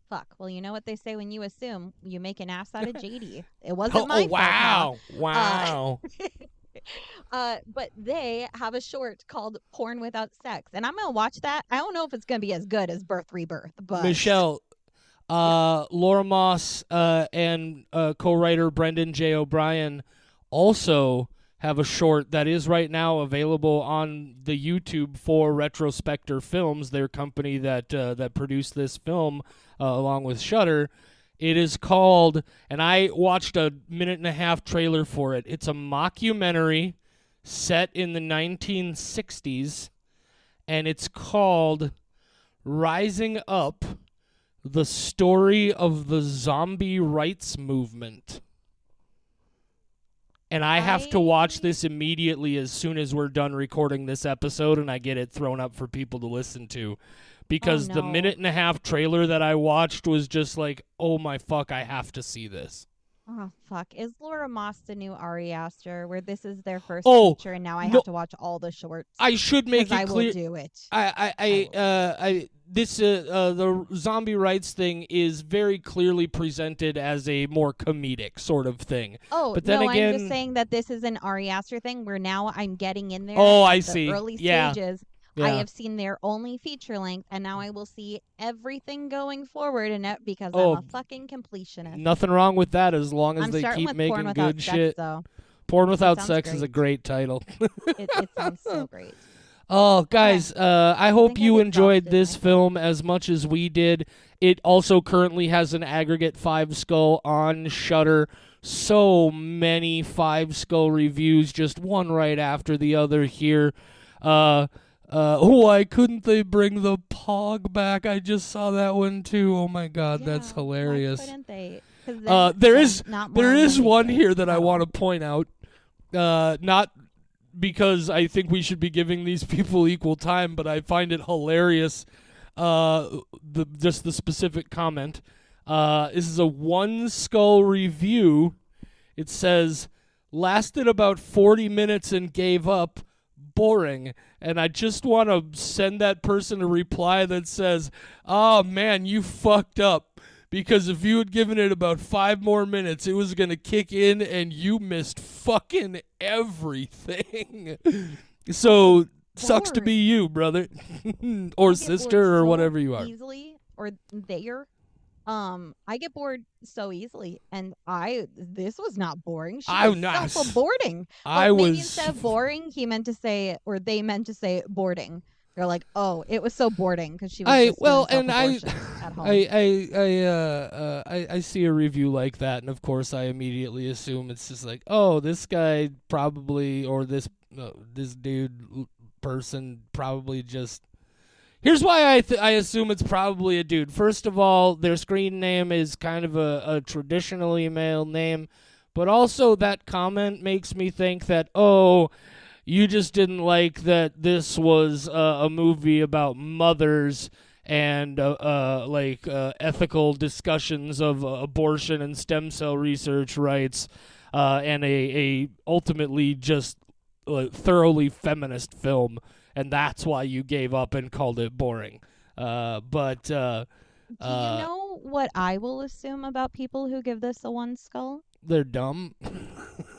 Fuck. Well, you know what they say when you assume you make an ass out of JD. It Oh, wasn't oh my fault, Pa. wow. Uh, Wow. but they have a short called Porn Without Sex. And I'm going to watch that. I don't know if it's going to be as good as Birth Rebirth, but Michelle, yeah. Laura Moss and co-writer Brendan J. O'Brien also have a short that is right now available on the YouTube for Retrospector Films, their company that produced this film along with Shudder. It is called, and I watched a minute and a half trailer for it. It's a mockumentary set in the 1960s, and it's called Rising Up, the story of the zombie rights movement. And I have to watch I this immediately as soon as we're done recording this episode and I get it thrown up for people to listen to. oh Because the no. minute and a half trailer that I watched was just like, oh my fuck, I have to see this. Oh fuck. Is Laura Moss the new Ari Aster where this is their first Oh, feature and now I no, have to watch all the shorts? I should Because make I it will clear. do it. I I, will I, do it. this the zombie rights thing is very clearly presented as a more comedic sort of thing, Oh, but then no, I'm just again, saying that this is an Ari Aster thing where now I'm getting in there oh, I at the see, early yeah, stages. I yeah, have seen their only feature length, and now I will see everything going forward in it because I'm oh, a fucking completionist. nothing wrong with that as long as I'm they starting keep with Porn making Without good Sex, shit. though. Porn It Without sounds Sex is a great. great title. It sounds so great. Oh, Okay, guys, I I hope think I've you enjoyed exhausted this myself. film as much as we did. It also currently has an aggregate 5 skull on Shudder. So many 5 skull reviews, just one right after the other here. Why couldn't they bring the Pog back? I just saw that one too. Oh my god, that's Yeah, why hilarious. couldn't they? Because Uh, then, there again, is not there moral is women one gray here that I at want all. to point out. Not because I think we should be giving these people equal time, but I find it hilarious. The specific comment. This is a 1 skull review. It says lasted about 40 minutes and gave up. Boring. And I just want to send that person a reply that says, "Oh man, you fucked up." Because if you had given it about 5 more minutes, it was going to kick in and you missed fucking everything. I get So, sucks to bored. be you, brother. Or I get bored sister, or so whatever you are. easily, or there. I get bored so easily, and I this was not boring. She I was not. self-aborting. I Well, maybe was. instead of boring, he meant to say, or they meant to say boarding. They're like, oh, it was so boring because she was I just doing well, and I, self-abortions at home. I see a review like that, and of course, I immediately assume it's just like, oh, this guy probably, or this dude person probably just. Here's why I assume it's probably a dude. First of all, their screen name is kind of a traditionally male name, but also that comment makes me think that, oh, you just didn't like that this was a movie about mothers and ethical discussions of abortion and stem cell research rights, and a ultimately just thoroughly feminist film, and that's why you gave up and called it boring. But Do you uh, know what I will assume about people who give this a one skull? they're dumb.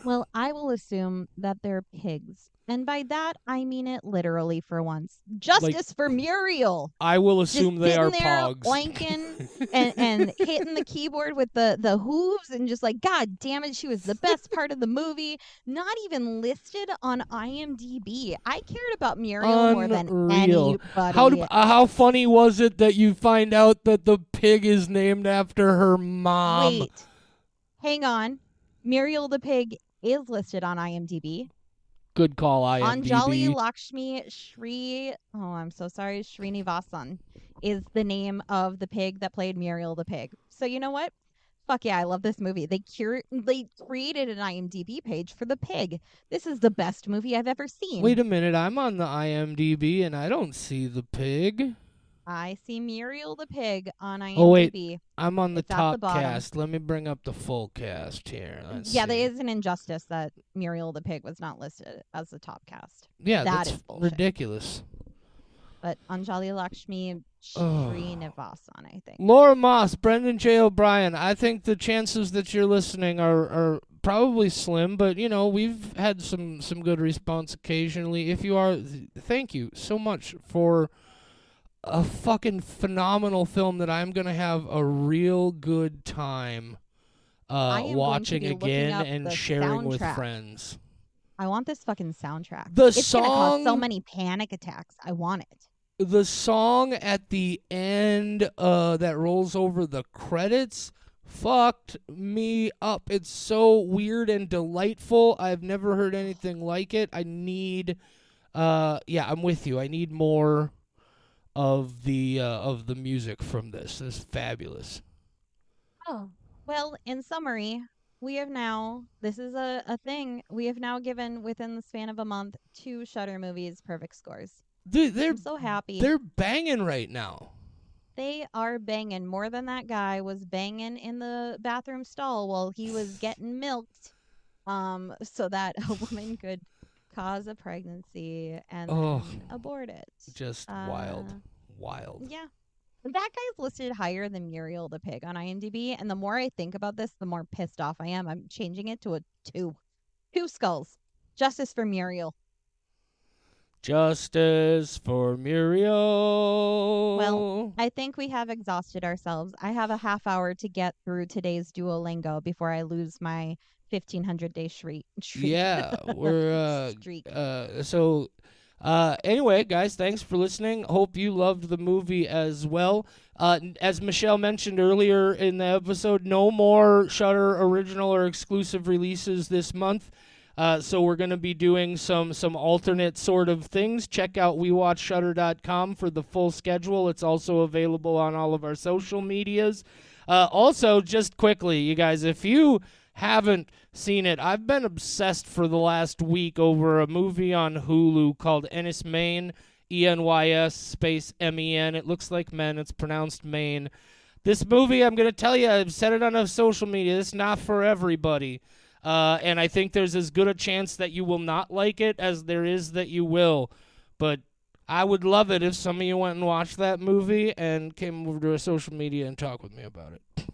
Well, I will assume that they're pigs. And by that, I mean it literally for once. Like, Justice for Muriel! I will Just assume they are sitting there pogs. oinking and hitting the keyboard with the hooves and just like, God damn it, she was the best part of the movie. Not even listed on IMDb. I cared about Muriel more than Unreal. anybody How else. funny was it that you find out that the pig is named after her mom? Wait, hang on. Muriel the pig is listed on IMDb. Good call, Anjali IMDb. Lakshmi I'm so sorry, Srinivasan is the name of the pig that played Muriel the pig. So you know what? Fuck yeah, I love this movie. They created an IMDb page for the pig. This is the best movie I've ever seen. Wait a minute, I'm on the IMDb and I don't see the pig. I see Muriel the pig on Oh wait, IMDb. I'm on the It's at the top bottom. cast. Let me bring up the full cast here. Let's Yeah, there see. is an injustice that Muriel the pig was not listed as the top cast. Yeah, That that's is bullshit. ridiculous. But Anjali Lakshmi Oh. Srinivasan, I think. Laura Moss, Brendan J. O'Brien. I think the chances that you're listening are probably slim, but you know we've had some good response occasionally. If you are, thank you so much for a fucking phenomenal film that I'm gonna have a real good time I am going to watching be looking again up and the sharing with soundtrack. friends. I want this fucking soundtrack. The It's gonna cause so song many panic attacks. I want it. the song at the end that rolls over the credits fucked me up. It's so weird and delightful. I've never heard anything like it. I need yeah, I'm with you. I need more of the music from this. This is fabulous. Oh. Well, in summary, we have now, this is a thing, we have now given within the span of a month 2 Shudder movies perfect scores. Dude, I'm so happy. they're banging right now. They are banging more than that guy was banging in the bathroom stall while he was getting milked, so that a woman could cause a pregnancy and Oh, then abort it. just Uh, wild. Wild. yeah. That guy's listed higher than Muriel the pig on IMDb, and the more I think about this, the more pissed off I am. I'm changing it to a 2. 2 skulls. Justice for Muriel. Justice for Well, Muriel. I think we have exhausted ourselves. I have a half hour to get through today's Duolingo before I lose my 1,500-day streak. Yeah, we're Streak. so anyway, guys, thanks for listening. Hope you loved the movie as well. As Michelle mentioned earlier in the episode, no more Shudder original or exclusive releases this month. So we're going to be doing some alternate sort of things. Check out WeWatchShudder.com for the full schedule. It's also available on all of our social medias. Also, just quickly, you guys, if you haven't seen it, I've been obsessed for the last week over a movie on Hulu called Ennis Maine, ENYS space MEN. It looks like men. It's pronounced Maine. This movie, I'm going to tell you, I've said it on social media, it's not for everybody. And I think there's as good a chance that you will not like it as there is that you will. But I would love it if some of you went and watched that movie and came over to our social media and talked with me about it.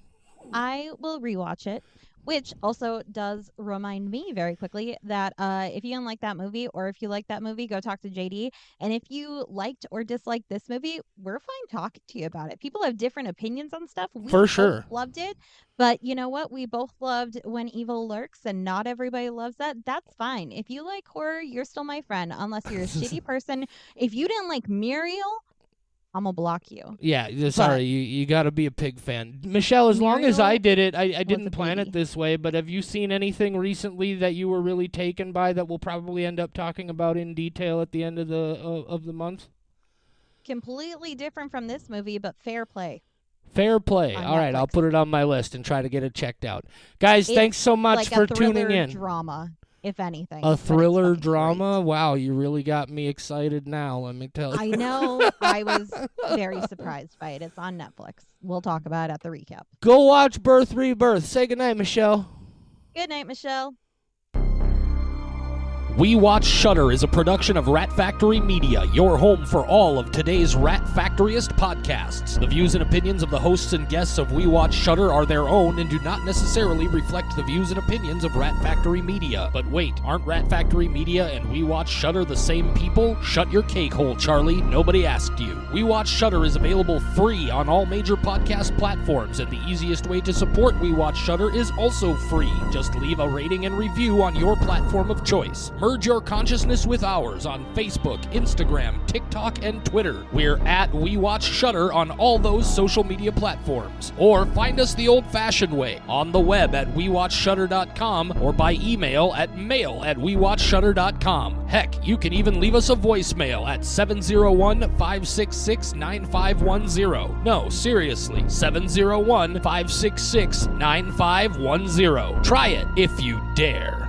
I will rewatch it, which also does remind me very quickly that if you didn't like that movie or if you like that movie, go talk to JD. And if you liked or disliked this movie, we're fine talking to you about it. People have different opinions on stuff. We For both sure. loved it, but you know what? We both loved When Evil Lurks, and not everybody loves that. That's fine. If you like horror, you're still my friend, unless you're a shitty person. If you didn't like Muriel, I'm gonna block you. Yeah, But sorry, you got to be a pig fan. Michelle, as long as Muriel I did it, I was didn't a plan it baby. this way, but have you seen anything recently that you were really taken by that we'll probably end up talking about in detail at the end of the month? Completely different from this movie, but fair play Fair play. on All right, I'll Netflix. put it on my list and try to get it checked out. Guys, thanks It's so much like for a thriller tuning in. drama, if anything. A but it's thriller fucking drama? great. Wow, you really got me excited now, let me tell you. I know. I was very surprised by it. It's on Netflix. We'll talk about it at the recap. Go watch Birth Rebirth. Say goodnight, Michelle. Good night, Michelle. We Watch Shudder is a production of Rat Factory Media, your home for all of today's Rat Factoryist podcasts. The views and opinions of the hosts and guests of We Watch Shudder are their own and do not necessarily reflect the views and opinions of Rat Factory Media. But wait, aren't Rat Factory Media and We Watch Shudder the same people? Shut your cake hole, Charlie. Nobody asked you. We Watch Shudder is available free on all major podcast platforms, and the easiest way to support We Watch Shudder is also free. Just leave a rating and review on your platform of choice. Merge your consciousness with ours on Facebook, Instagram, TikTok, and Twitter. We're at We Watch Shudder on all those social media platforms. Or find us the old-fashioned way, on the web at WeWatchShudder.com or by email at mail@WeWatchShudder.com. Heck, you can even leave us a voicemail at 701-566-9510. No, seriously, 701-566-9510. Try it if you dare.